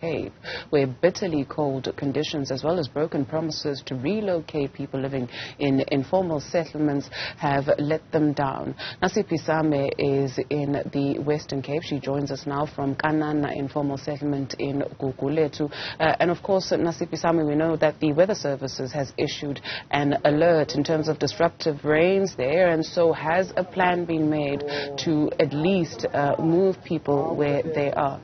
Cape, where bitterly cold conditions as well as broken promises to relocate people living in informal settlements have let them down. Nasiphi Same is in the Western Cape. She joins us now from Kanana informal settlement in Gugulethu. And of course, Nasiphi Same, we know that the Weather Services has issued an alert in terms of disruptive rains there, and so has a plan been made to at least move people where they are?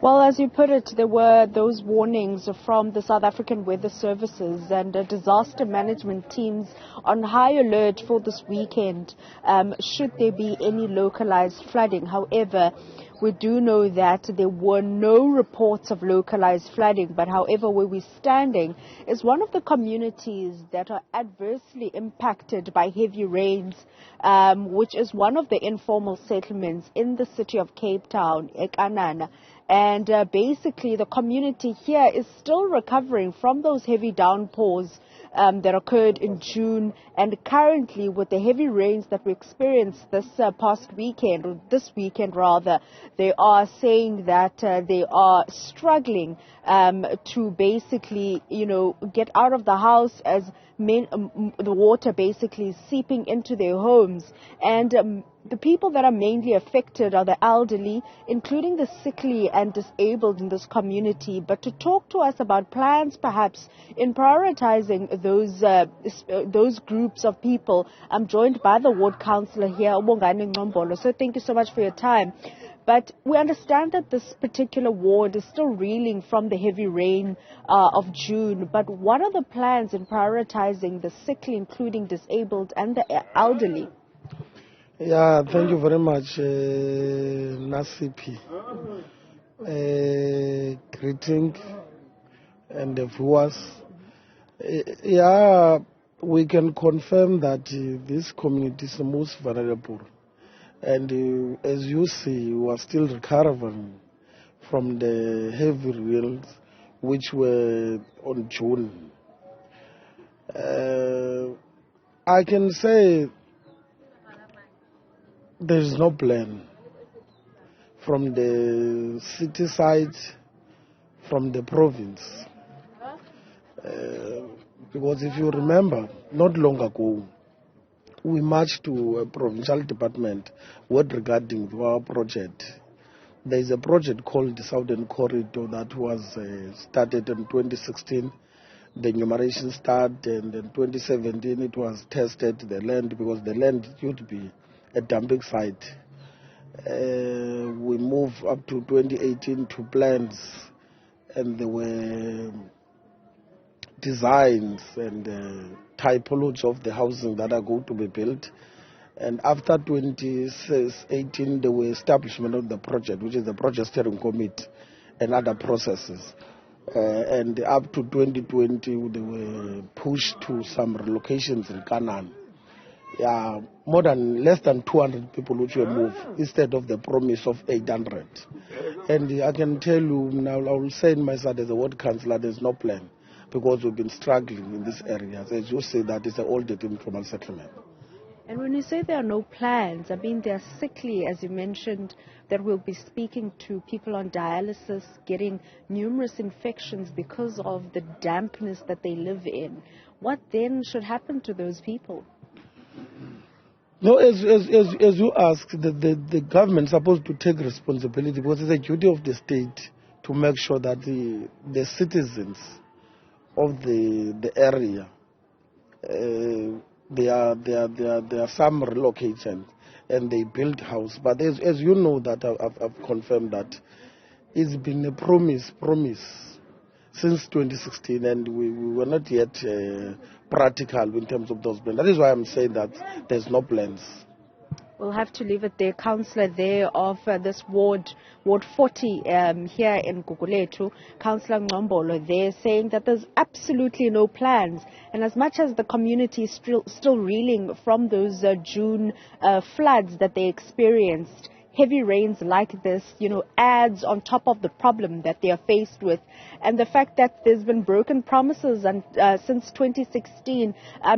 Well, as you put it, there were those warnings from the South African Weather Services and disaster management teams on high alert for this weekend, should there be any localized flooding. However, we do know that there were no reports of localized flooding, but however, where we're standing is one of the communities that are adversely impacted by heavy rains, which is one of the informal settlements in the city of Cape Town, Ekanana. And basically, the community here is still recovering from those heavy downpours that occurred in June. And currently, with the heavy rains that we experienced this past weekend, or this weekend rather, they are saying that they are struggling to basically, get out of the house as the water basically seeping into their homes. And the people that are mainly affected are the elderly, including the sickly and disabled in this community. But to talk to us about plans perhaps in prioritizing those groups of people, I'm joined by the ward councillor here, Ubongani Ngombolo. So thank you so much for your time. But we understand that this particular ward is still reeling from the heavy rain of June. But what are the plans in prioritizing the sickly, including disabled and the elderly? Yeah, thank you very much, Nasiphi. Greeting and the viewers. We can confirm that this community is the most vulnerable. And as you see, we are still recovering from the heavy rains which were on June. I can say there is no plan from the city side, from the province. Because if you remember, not long ago, we marched to a provincial department regarding our project. There is a project called the Southern Corridor that was started in 2016. The enumeration started, and in 2017 it was tested, the land, because the land used to be a dumping site. We moved up to 2018 to plans, and there were designs and typology of the housing that are going to be built. And after 2018, there were establishment of the project, which is the project steering committee and other processes. And up to 2020, they were pushed to some relocations in Canaan. Yeah, less than 200 people which were moved instead of the promise of 800. And I can tell you now, I will say in my side as a ward councillor, there's no plan, because we've been struggling in this area. As you say, that is an old informal settlement. And when you say there are no plans, I mean they're sickly, as you mentioned, that we'll be speaking to people on dialysis, getting numerous infections because of the dampness that they live in. What then should happen to those people? No, as you ask, the government is supposed to take responsibility, because it's a duty of the state to make sure that the citizens of the area, there are some relocation and they build house. But as you know, that I've confirmed that it's been a promise since 2016, and we were not yet practical in terms of those plans. That is why I'm saying that there's no plans. We'll have to leave it there. Councillor there of this Ward 40 here in Gugulethu, Councillor Ngombolo there, saying that there's absolutely no plans. And as much as the community is still reeling from those June floods that they experienced, heavy rains like this, adds on top of the problem that they are faced with. And the fact that there's been broken promises since 2016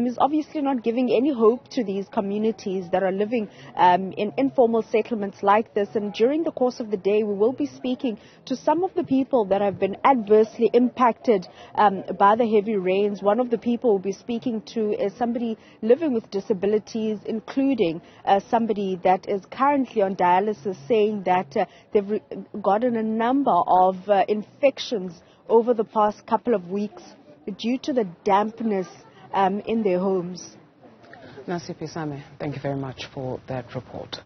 is obviously not giving any hope to these communities that are living in informal settlements like this. And during the course of the day, we will be speaking to some of the people that have been adversely impacted by the heavy rains. One of the people we'll be speaking to is somebody living with disabilities, including somebody that is currently on dialysis, saying that they've gotten a number of infections over the past couple of weeks due to the dampness in their homes. Nasiphi Same, thank you very much for that report.